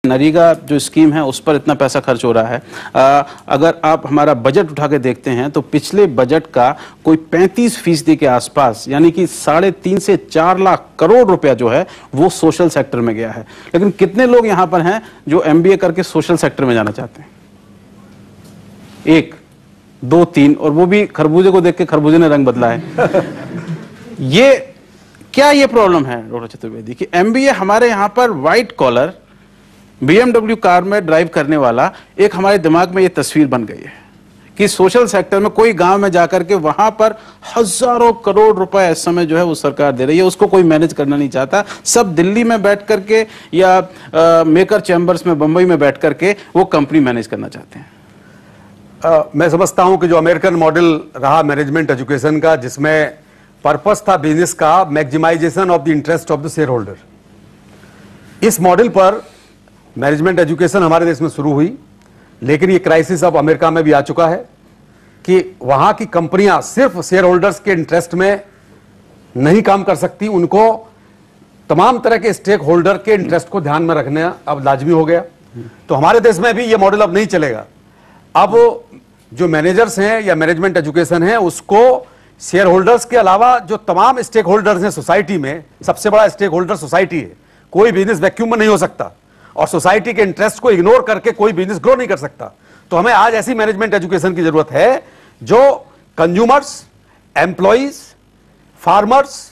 नरेगा जो स्कीम है उस पर इतना पैसा खर्च हो रहा है। अगर आप हमारा बजट उठा के देखते हैं तो पिछले बजट का कोई 35% के आसपास, यानी कि 3.5 से 4 लाख करोड़ रुपया जो है वो सोशल सेक्टर में गया है। लेकिन कितने लोग यहां पर हैं जो MBA करके सोशल सेक्टर में जाना चाहते हैं? 1, 2, 3, और वो भी खरबूजे को देख के खरबूजे ने रंग बदला है। ये प्रॉब्लम है डॉक्टर चतुर्वेदी कि MBA हमारे यहां पर व्हाइट कॉलर BMW कार में ड्राइव करने वाला एक हमारे दिमाग में ये तस्वीर बन गई है कि सोशल सेक्टर में कोई गांव में जाकर के वहां पर हजारों करोड़ रुपए इस समय जो है वो सरकार दे रही है, उसको कोई मैनेज करना नहीं चाहता। सब दिल्ली में बैठ करके या मेकर चैम्बर्स में बंबई में बैठ करके वो कंपनी मैनेज करना चाहते हैं। मैं समझता हूं कि जो अमेरिकन मॉडल रहा मैनेजमेंट एजुकेशन का, जिसमें पर्पस था बिजनेस का maximization of the interest of the share holder, इस मॉडल पर मैनेजमेंट एजुकेशन हमारे देश में शुरू हुई। लेकिन ये क्राइसिस अब अमेरिका में भी आ चुका है कि वहां की कंपनियां सिर्फ शेयर होल्डर्स के इंटरेस्ट में नहीं काम कर सकती, उनको तमाम तरह के स्टेक होल्डर के इंटरेस्ट को ध्यान में रखना अब लाजमी हो गया। तो हमारे देश में भी ये मॉडल अब नहीं चलेगा। अब जो मैनेजर्स हैं या मैनेजमेंट एजुकेशन है उसको शेयर होल्डर्स के अलावा जो तमाम स्टेक होल्डर्स हैं सोसाइटी में, सबसे बड़ा स्टेक होल्डर सोसाइटी है। कोई बिजनेस वैक्यूम में नहीं हो सकता और सोसाइटी के इंटरेस्ट को इग्नोर करके कोई बिजनेस ग्रो नहीं कर सकता। तो हमें आज ऐसी मैनेजमेंट एजुकेशन की जरूरत है जो कंज्यूमर्स, एम्प्लॉइज, फार्मर्स,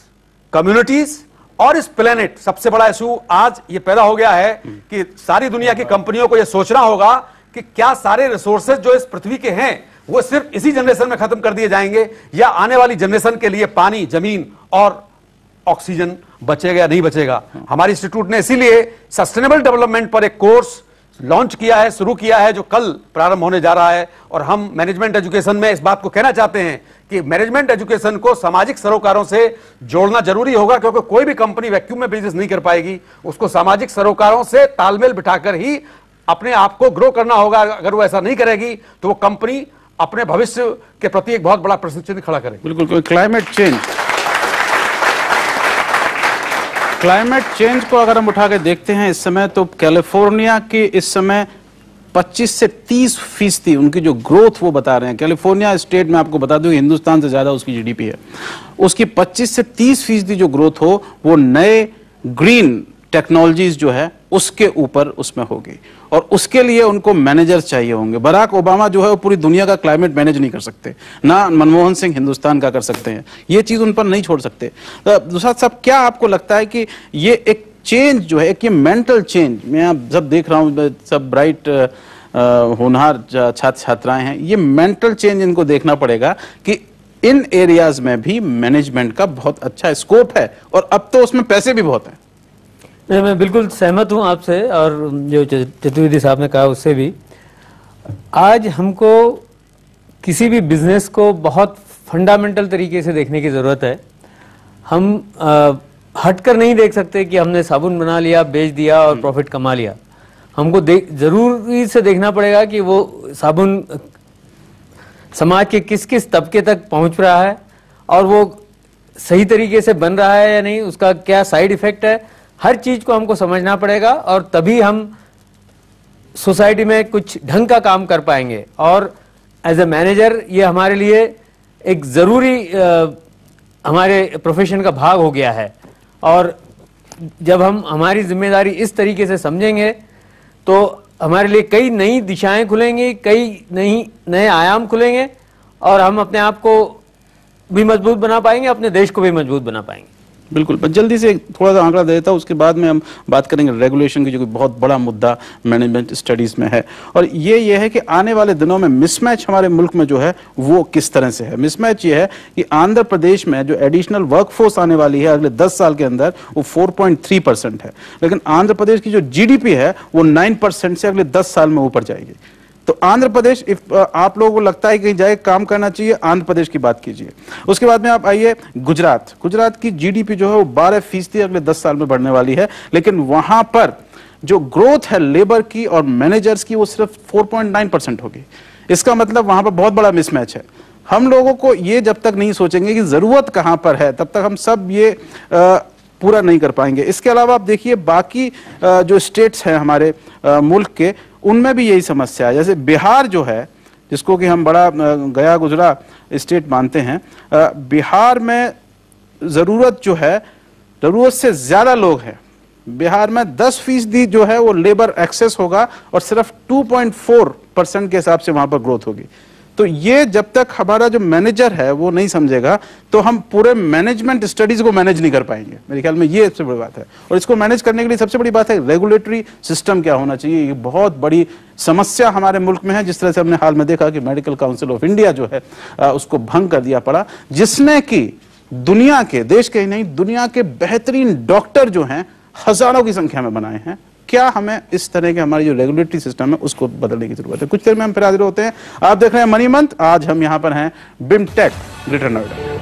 कम्युनिटीज और इस प्लेनेट, सबसे बड़ा इशू आज ये पैदा हो गया है कि सारी दुनिया की कंपनियों को यह सोचना होगा कि क्या सारे रिसोर्सेज जो इस पृथ्वी के हैं वो सिर्फ इसी जनरेशन में खत्म कर दिए जाएंगे या आने वाली जनरेशन के लिए पानी, जमीन और ऑक्सीजन बचेगा या नहीं बचेगा। हमारे इंस्टीट्यूट ने इसीलिए सस्टेनेबल डेवलपमेंट पर एक कोर्स लॉन्च किया है, शुरू किया है, जो कल प्रारंभ होने जा रहा है। और हम मैनेजमेंट एजुकेशन में इस बात को कहना चाहते हैं कि मैनेजमेंट एजुकेशन को सामाजिक सरोकारों से जोड़ना जरूरी होगा, क्योंकि कोई भी कंपनी वैक्यूम में बिजनेस नहीं कर पाएगी। उसको सामाजिक सरोकारों से तालमेल बिठाकर ही अपने आप को ग्रो करना होगा। अगर वो ऐसा नहीं करेगी तो वो कंपनी अपने भविष्य के प्रति एक बहुत बड़ा प्रश्न चिन्ह खड़ा करेगी। बिल्कुल। क्लाइमेट चेंज को अगर हम उठा के देखते हैं इस समय, तो कैलिफोर्निया की इस समय 25 से 30% उनकी जो ग्रोथ वो बता रहे हैं। कैलिफोर्निया स्टेट में आपको बता दूं हिंदुस्तान से ज्यादा उसकी GDP है, उसकी 25 से 30% जो ग्रोथ हो वो नए ग्रीन टेक्नोलॉजीज जो है उसके ऊपर उसमें होगी, और उसके लिए उनको मैनेजर चाहिए होंगे। बराक ओबामा जो है वो पूरी दुनिया का क्लाइमेट मैनेज नहीं कर सकते, ना मनमोहन सिंह हिंदुस्तान का कर सकते हैं, ये चीज उन पर नहीं छोड़ सकते। दूसरा साहब, क्या आपको लगता है कि ये एक चेंज जो है, एक ये मेंटल चेंज, मैं आप जब देख रहा हूँ सब ब्राइट होनहार छात्र छात्राएं हैं, ये मेंटल चेंज इनको देखना पड़ेगा कि इन एरियाज में भी मैनेजमेंट का बहुत अच्छा स्कोप है, और अब तो उसमें पैसे भी बहुत हैं। मैं बिल्कुल सहमत हूं आपसे, और जो चतुर्वेदी साहब ने कहा उससे भी। आज हमको किसी भी बिजनेस को बहुत फंडामेंटल तरीके से देखने की ज़रूरत है। हम हटकर नहीं देख सकते कि हमने साबुन बना लिया, बेच दिया और प्रॉफिट कमा लिया। हमको जरूरी से देखना पड़ेगा कि वो साबुन समाज के किस किस तबके तक पहुंच रहा है, और वो सही तरीके से बन रहा है या नहीं, उसका क्या साइड इफेक्ट है। हर चीज को हमको समझना पड़ेगा, और तभी हम सोसाइटी में कुछ ढंग का काम कर पाएंगे। और एज ए मैनेजर ये हमारे लिए एक ज़रूरी हमारे प्रोफेशन का भाग हो गया है। और जब हम हमारी जिम्मेदारी इस तरीके से समझेंगे तो हमारे लिए कई नई दिशाएं खुलेंगी, कई नए आयाम खुलेंगे, और हम अपने आप को भी मजबूत बना पाएंगे, अपने देश को भी मजबूत बना पाएंगे। बिल्कुल। पर जल्दी से थोड़ा सा आंकड़ा दे देता हूं, उसके बाद में हम बात करेंगे रेगुलेशन की, जो कि बहुत बड़ा मुद्दा मैनेजमेंट स्टडीज में है। और ये है कि आने वाले दिनों में मिसमैच हमारे मुल्क में जो है वो किस तरह से है। मिसमैच ये है कि आंध्र प्रदेश में जो एडिशनल वर्कफोर्स आने वाली है अगले 10 साल के अंदर, वो 4.3% है, लेकिन आंध्र प्रदेश की जो GDP है वो 9% से अगले 10 साल में ऊपर जाएगी। तो आंध्र प्रदेश, आप लोगों को लगता है कहीं जाए काम करना चाहिए, आंध्र प्रदेश की बात कीजिए। उसके बाद में आप आइए गुजरात की GDP जो है वो 12% अगले 10 साल में बढ़ने वाली है, लेकिन वहां पर जो ग्रोथ है लेबर की और मैनेजर्स की वो सिर्फ 4.9% होगी। इसका मतलब वहां पर बहुत बड़ा मिसमैच है। हम लोगों को ये जब तक नहीं सोचेंगे कि जरूरत कहां पर है, तब तक हम सब ये पूरा नहीं कर पाएंगे। इसके अलावा आप देखिए बाकी जो स्टेट्स हैं हमारे मुल्क के, उनमें भी यही समस्या है। जैसे बिहार जो है, जिसको कि हम बड़ा गया गुजरा स्टेट मानते हैं, बिहार में ज़रूरत जो है, ज़रूरत से ज़्यादा लोग हैं। बिहार में 10% जो है वो लेबर एक्सेस होगा और सिर्फ 2.4% के हिसाब से वहां पर ग्रोथ होगी। तो ये जब तक हमारा जो मैनेजर है वो नहीं समझेगा तो हम पूरे मैनेजमेंट स्टडीज को मैनेज नहीं कर पाएंगे। मेरे ख्याल में ये सबसे बड़ी बात है। और इसको मैनेज करने के लिए सबसे बड़ी बात है रेगुलेटरी सिस्टम क्या होना चाहिए। ये बहुत बड़ी समस्या हमारे मुल्क में है। जिस तरह से हमने हाल में देखा कि मेडिकल काउंसिल ऑफ इंडिया जो है उसको भंग कर दिया पड़ा, जिसने कि दुनिया के, देश के ही नहीं दुनिया के बेहतरीन डॉक्टर जो हैं हजारों की संख्या में बनाए हैं। क्या हमें इस तरह के हमारी जो रेगुलेटरी सिस्टम है उसको बदलने की जरूरत है। कुछ देर में हम फिर हाजिर होते हैं। आप देख रहे हैं मनी मंथ। आज हम यहां पर हैं BIMTECH greater Noida.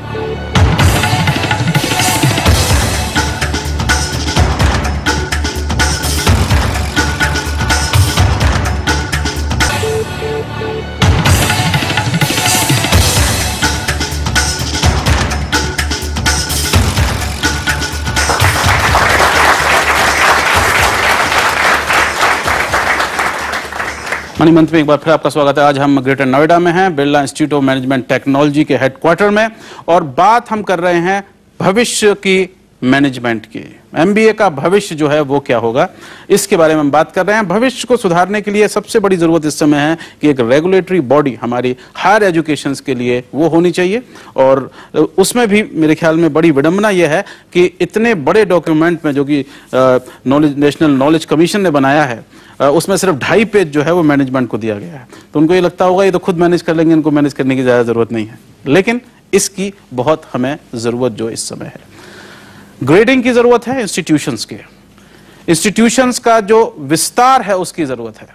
Money month में एक बार फिर आपका स्वागत है। आज हम ग्रेटर नोएडा में हैं, Birla institute of management technology के हेडक्वार्टर में, और बात हम कर रहे हैं भविष्य की मैनेजमेंट की। एमबीए का भविष्य जो है वो क्या होगा, इसके बारे में हम बात कर रहे हैं। भविष्य को सुधारने के लिए सबसे बड़ी जरूरत इस समय है कि एक रेगुलेटरी बॉडी हमारी हायर एजुकेशन के लिए वो होनी चाहिए। और उसमें भी मेरे ख्याल में बड़ी विडंबना यह है कि इतने बड़े डॉक्यूमेंट में जो कि नेशनल नॉलेज कमीशन ने बनाया है, उसमें सिर्फ 2.5 पेज जो है वो मैनेजमेंट को दिया गया है। तो उनको ये लगता होगा ये तो खुद मैनेज कर लेंगे, इनको मैनेज करने की ज्यादा जरूरत नहीं है। लेकिन इसकी बहुत हमें जरूरत जो इस समय है, ग्रेडिंग की जरूरत है। इंस्टीट्यूशंस के, इंस्टीट्यूशंस का जो विस्तार है उसकी जरूरत है।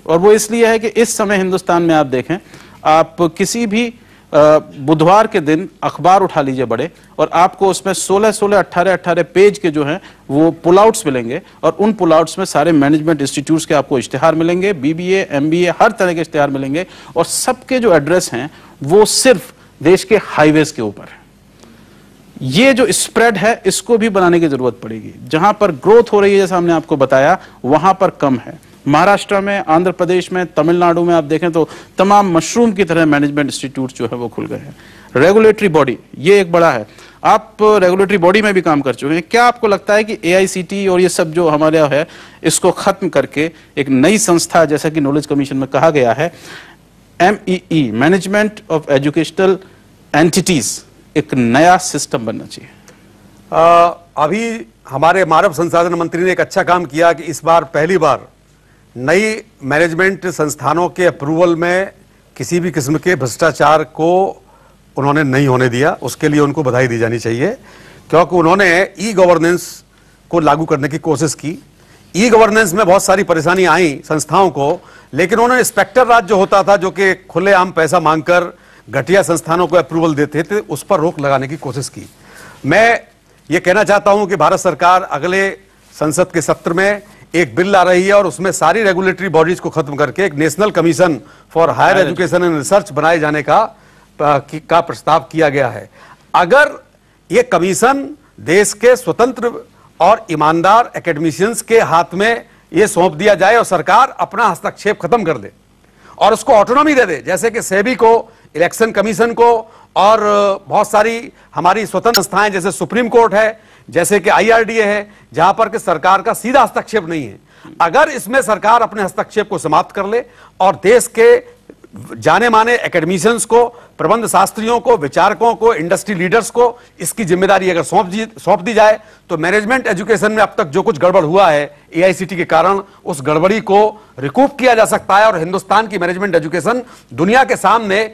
और वो इसलिए है कि इस समय हिंदुस्तान में आप देखें, आप किसी भी बुधवार के दिन अखबार उठा लीजिए बड़े, और आपको उसमें 16, 18 पेज के जो हैं वो पुल आउट्स मिलेंगे। और उन पुल आउट्स में सारे मैनेजमेंट इंस्टीट्यूट्स के आपको इश्तिहार मिलेंगे, बीबीए, एमबीए, हर तरह के इश्तिहार मिलेंगे। और सबके जो एड्रेस हैं वो सिर्फ देश के हाईवेज के ऊपर है। ये जो स्प्रेड है इसको भी बनाने की जरूरत पड़ेगी। जहां पर ग्रोथ हो रही है, जैसा हमने आपको बताया, वहां पर कम है। महाराष्ट्र में, आंध्र प्रदेश में, तमिलनाडु में आप देखें तो तमाम मशरूम की तरह मैनेजमेंट इंस्टीट्यूट जो है वो खुल गए हैं। रेगुलेटरी बॉडी ये एक बड़ा है। आप रेगुलेटरी बॉडी में भी काम कर चुके हैं। क्या आपको लगता है कि एआईसीटी और ये सब जो हमारे यहाँ है इसको खत्म करके एक नई संस्था, जैसा कि नॉलेज कमीशन में कहा गया है, MEE, management of educational entities, एक नया सिस्टम बनना चाहिए? अभी हमारे मानव संसाधन मंत्री ने एक अच्छा काम किया कि इस बार पहली बार नई मैनेजमेंट संस्थानों के अप्रूवल में किसी भी किस्म के भ्रष्टाचार को उन्होंने नहीं होने दिया। उसके लिए उनको बधाई दी जानी चाहिए, क्योंकि उन्होंने ई गवर्नेंस को लागू करने की कोशिश की। ई गवर्नेंस में बहुत सारी परेशानी आई संस्थाओं को, लेकिन उन्होंने इंस्पेक्टर राज जो होता था, जो कि खुलेआम पैसा मांगकर घटिया संस्थानों को अप्रूवल देते थे, उस पर रोक लगाने की कोशिश की। मैं ये कहना चाहता हूं कि भारत सरकार अगले संसद के सत्र में एक बिल ला रही है और उसमें सारी रेगुलेटरी बॉडीज को खत्म करके एक national commission for higher education and research बनाए जाने का प्रस्ताव किया गया है। अगर ये कमीशन देश के स्वतंत्र और ईमानदार एकेडमिशियंस के हाथ में ये सौंप दिया जाए और सरकार अपना हस्तक्षेप खत्म कर दे और उसको ऑटोनॉमी दे दे, जैसे कि सेबी को, इलेक्शन कमीशन को और बहुत सारी हमारी स्वतंत्र संस्थाएं जैसे सुप्रीम कोर्ट है, जैसे कि IRDA है, जहां पर कि सरकार का सीधा हस्तक्षेप नहीं है। अगर इसमें सरकार अपने हस्तक्षेप को समाप्त कर ले और देश के जाने माने एकेडमिशियंस को, प्रबंध शास्त्रियों को, विचारकों को, इंडस्ट्री लीडर्स को इसकी जिम्मेदारी अगर सौंप दी जाए, तो मैनेजमेंट एजुकेशन में अब तक जो कुछ गड़बड़ हुआ है AICT के कारण, उस गड़बड़ी को रिकूप किया जा सकता है और हिंदुस्तान की मैनेजमेंट एजुकेशन दुनिया के सामने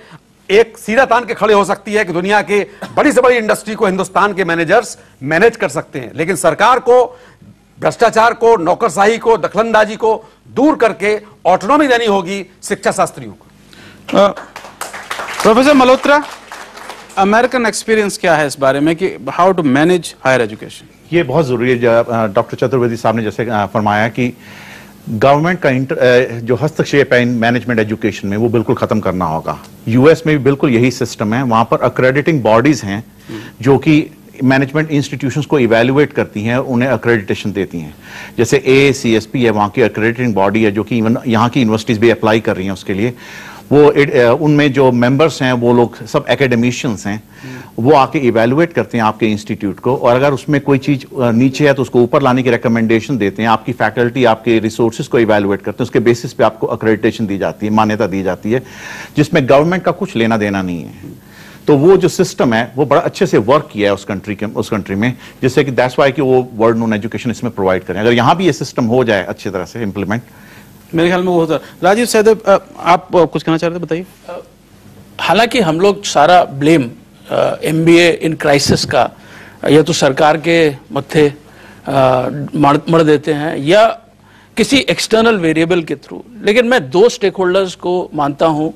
एक सीधा तान के खड़े हो सकती है कि दुनिया के बड़ी से बड़ी इंडस्ट्री को हिंदुस्तान के मैनेजर्स मैनेज कर सकते हैं। लेकिन सरकार को भ्रष्टाचार को, नौकरशाही को, दखलंदाजी को दूर करके ऑटोनॉमी देनी होगी शिक्षा शास्त्रियों को। प्रोफेसर मल्होत्रा, अमेरिकन एक्सपीरियंस क्या है इस बारे में कि how to manage higher education? ये बहुत जरूरी है। डॉक्टर चतुर्वेदी साहब ने जैसे फरमाया कि गवर्नमेंट का जो हस्तक्षेप है इन मैनेजमेंट एजुकेशन में वो बिल्कुल खत्म करना होगा। यूएस में भी बिल्कुल यही सिस्टम है। वहां पर अक्रेडिटिंग बॉडीज हैं जो कि मैनेजमेंट इंस्टीट्यूशंस को इवैल्यूएट करती हैं, उन्हें अक्रेडिटेशन देती हैं। जैसे AACSP है, वहाँ की अक्रेडिटिंग बॉडी है, जो कि इवन यहाँ की यूनिवर्सिटीज भी अप्लाई कर रही हैं उसके लिए। वो उनमें जो मेंबर्स हैं वो लोग सब एकेडमिशियंस हैं, वो आके इवैल्यूएट करते हैं आपके इंस्टीट्यूट को, और अगर उसमें कोई चीज नीचे है तो उसको ऊपर लाने की रिकमेंडेशन देते हैं। आपकी फैकल्टी, आपके रिसोर्सेज को इवैल्यूएट करते हैं, उसके बेसिस पे आपको अक्रेडिटेशन दी जाती है, मान्यता दी जाती है, जिसमें गवर्नमेंट का कुछ लेना देना नहीं है। तो वो जो सिस्टम है वो बड़ा अच्छे से वर्क किया है उस कंट्री में, जिससे कि दैट्स वाई कि वो वर्ल्ड नोन एजुकेशन इसमें प्रोवाइड करें। अगर यहाँ भी ये सिस्टम हो जाए अच्छी तरह से इम्प्लीमेंट, मेरे ख्याल में वो होता है। राजीव सहदेव, आप कुछ कहना चाह रहे थे, बताइए। हालांकि हम लोग सारा ब्लेम MBA इन क्राइसिस का या तो सरकार के मत्थे मड़ देते हैं या किसी एक्सटर्नल वेरिएबल के थ्रू, लेकिन मैं 2 स्टेक होल्डर्स को मानता हूं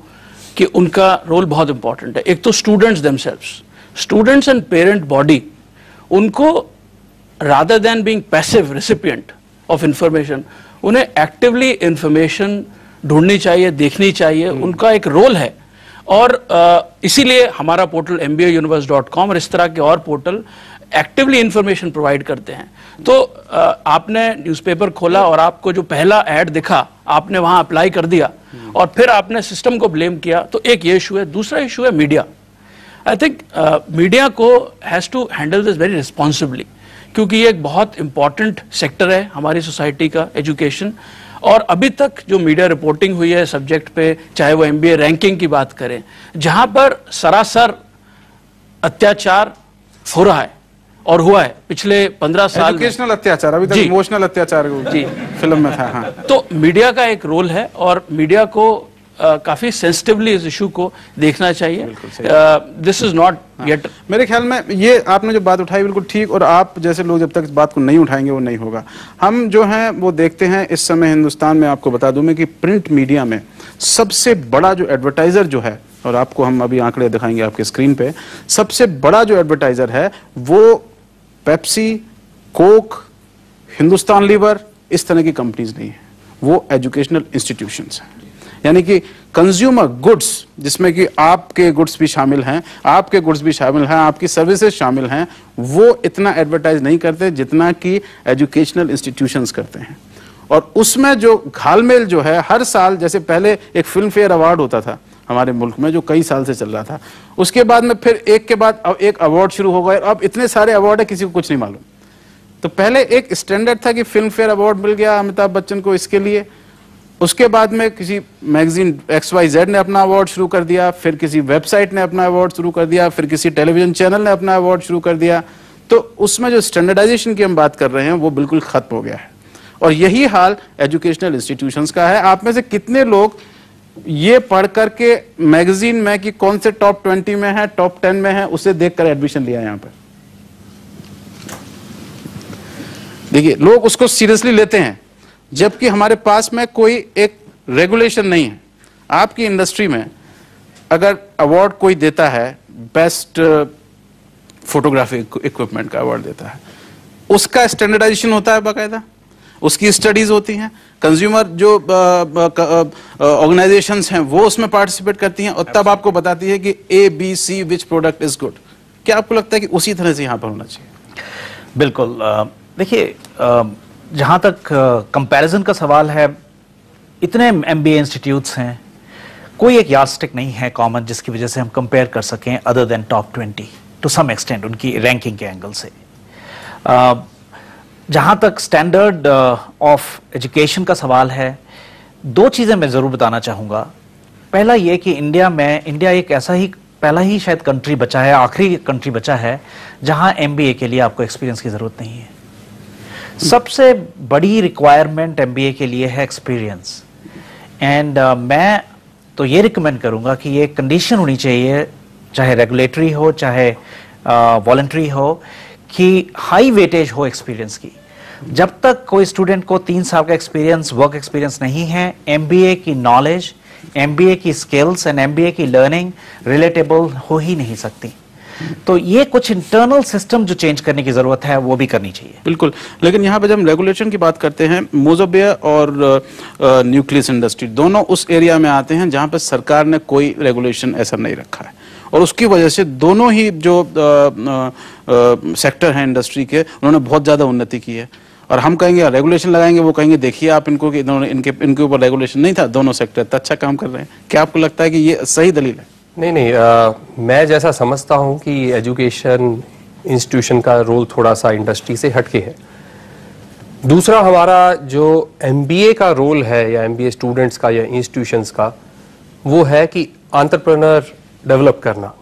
कि उनका रोल बहुत इंपॉर्टेंट है। एक तो students themselves, students and parent body, उनको rather than being passive recipient of information, उन्हें एक्टिवली इंफॉर्मेशन ढूंढनी चाहिए, देखनी चाहिए, उनका एक रोल है। और इसीलिए हमारा पोर्टल mbauniverse.com और इस तरह के और पोर्टल एक्टिवली इंफॉर्मेशन प्रोवाइड करते हैं। तो आपने न्यूज़पेपर खोला और आपको जो पहला ऐड दिखा, आपने वहां अप्लाई कर दिया और फिर आपने सिस्टम को ब्लेम किया, तो एक ये इशू है। दूसरा इशू है मीडिया। आई थिंक मीडिया को has to handle this very responsibly, क्योंकि ये एक बहुत इंपॉर्टेंट सेक्टर है हमारी सोसाइटी का, एजुकेशन। और अभी तक जो मीडिया रिपोर्टिंग हुई है सब्जेक्ट पे, चाहे वो MBA रैंकिंग की बात करें, जहां पर सरासर अत्याचार हो रहा है और हुआ है पिछले 15 साल। एजुकेशनल अत्याचार, अभी तक इमोशनल अत्याचार जी फिल्म में था। हाँ, तो मीडिया का एक रोल है और मीडिया को काफी सेंसिटिवली इस इशू को देखना चाहिए। This is not yet. मेरे ख्याल में ये आपने जो बात उठाई बिल्कुल ठीक, और आप जैसे लोग जब तक इस बात को नहीं उठाएंगे वो नहीं होगा। हम जो हैं वो देखते हैं इस समय हिंदुस्तान में, आपको बता दूं मैं कि प्रिंट मीडिया में सबसे बड़ा जो एडवर्टाइजर जो है, और आपको हम अभी आंकड़े दिखाएंगे आपके स्क्रीन पे, सबसे बड़ा जो एडवर्टाइजर है वो पेप्सी, कोक, हिंदुस्तान लीवर, इस तरह की कंपनीज नहीं है, वो एजुकेशनल इंस्टीट्यूशंस हैं। यानी कि कंज्यूमर गुड्स, जिसमें कि आपके गुड्स भी शामिल हैं, आपके गुड्स भी शामिल हैं, आपकी सर्विसेज शामिल हैं, वो इतना एडवर्टाइज नहीं करते जितना कि एजुकेशनल इंस्टीट्यूशंस करते हैं। और उसमें जो घालमेल जो है, हर साल, जैसे पहले एक फिल्म फेयर अवार्ड होता था हमारे मुल्क में जो कई साल से चल रहा था, उसके बाद में फिर एक के बाद अब एक अवार्ड शुरू हो गए। अब इतने सारे अवार्ड है, किसी को कुछ नहीं मालूम। तो पहले एक स्टैंडर्ड था कि फिल्म फेयर अवार्ड मिल गया अमिताभ बच्चन को इसके लिए, उसके बाद में किसी मैगजीन XYZ ने अपना अवार्ड शुरू कर दिया, फिर किसी वेबसाइट ने अपना अवार्ड शुरू कर दिया, फिर किसी टेलीविजन चैनल ने अपना अवार्ड शुरू कर दिया। तो उसमें जो स्टैंडर्डाइजेशन की हम बात कर रहे हैं वो बिल्कुल खत्म हो गया है। और यही हाल एजुकेशनल इंस्टीट्यूशंस का है। आप में से कितने लोग ये पढ़ करके मैगजीन में कि कौन से टॉप 20 में है, टॉप 10 में है, उसे देखकर एडमिशन लिया यहां पर? देखिए, लोग उसको सीरियसली लेते हैं, जबकि हमारे पास में कोई एक रेगुलेशन नहीं है। आपकी इंडस्ट्री में अगर अवार्ड कोई देता है, बेस्ट फोटोग्राफी इक्विपमेंट का अवार्ड देता है, उसका स्टैंडर्डाइजेशन होता है बाकायदा, उसकी स्टडीज होती हैं, कंज्यूमर जो ऑर्गेनाइजेशंस हैं वो उसमें पार्टिसिपेट करती हैं, और तब आपको बताती है कि ABC which product is good. क्या आपको लगता है कि उसी तरह से यहां पर होना चाहिए? बिल्कुल। देखिए, जहाँ तक कंपैरिजन का सवाल है, इतने MBA इंस्टीट्यूट्स हैं, कोई एक यार्डस्टिक नहीं है कॉमन जिसकी वजह से हम कंपेयर कर सकें other than top 20 to some extent उनकी रैंकिंग के एंगल से। जहाँ तक स्टैंडर्ड ऑफ एजुकेशन का सवाल है, 2 चीज़ें मैं ज़रूर बताना चाहूँगा। पहला ये कि इंडिया एक ऐसा ही पहला ही शायद कंट्री बचा है, आखिरी कंट्री बचा है जहाँ MBA के लिए आपको एक्सपीरियंस की ज़रूरत नहीं है। सबसे बड़ी रिक्वायरमेंट MBA के लिए है एक्सपीरियंस। एंड मैं तो ये रिकमेंड करूंगा कि ये कंडीशन होनी चाहिए, चाहे रेगुलेटरी हो चाहे वॉलंटरी हो, कि हाई वेटेज हो एक्सपीरियंस की। जब तक कोई स्टूडेंट को 3 साल का एक्सपीरियंस, वर्क एक्सपीरियंस नहीं है, MBA की नॉलेज, MBA की स्किल्स एंड MBA की लर्निंग रिलेटेबल हो ही नहीं सकती। तो ये कुछ इंटरनल सिस्टम जो चेंज करने की जरूरत है वो भी करनी चाहिए। बिल्कुल, लेकिन यहाँ पे जब हम रेगुलेशन की बात करते हैं, मोज़ोबिया और न्यूक्लियस इंडस्ट्री दोनों उस एरिया में आते हैं जहाँ पे सरकार ने कोई रेगुलेशन ऐसा नहीं रखा है। और उसकी वजह से दोनों ही जो सेक्टर हैं इंडस्ट्री के, उन्होंने बहुत ज़्यादा उन्नति की है। और हम कहेंगे रेगुलेशन लगाएंगे, वो कहेंगे देखिए आप इनको कि इनके ऊपर रेगुलेशन नहीं था, दोनों सेक्टर इतना अच्छा काम कर रहे हैं। क्या आपको लगता है कि ये सही दलील है? नहीं, मैं जैसा समझता हूं कि एजुकेशन इंस्टीट्यूशन का रोल थोड़ा सा इंडस्ट्री से हटके है। दूसरा, हमारा जो एमबीए का रोल है या एमबीए स्टूडेंट्स का या इंस्टीट्यूशंस का, वो है कि एंटरप्रेन्योर डेवलप करना।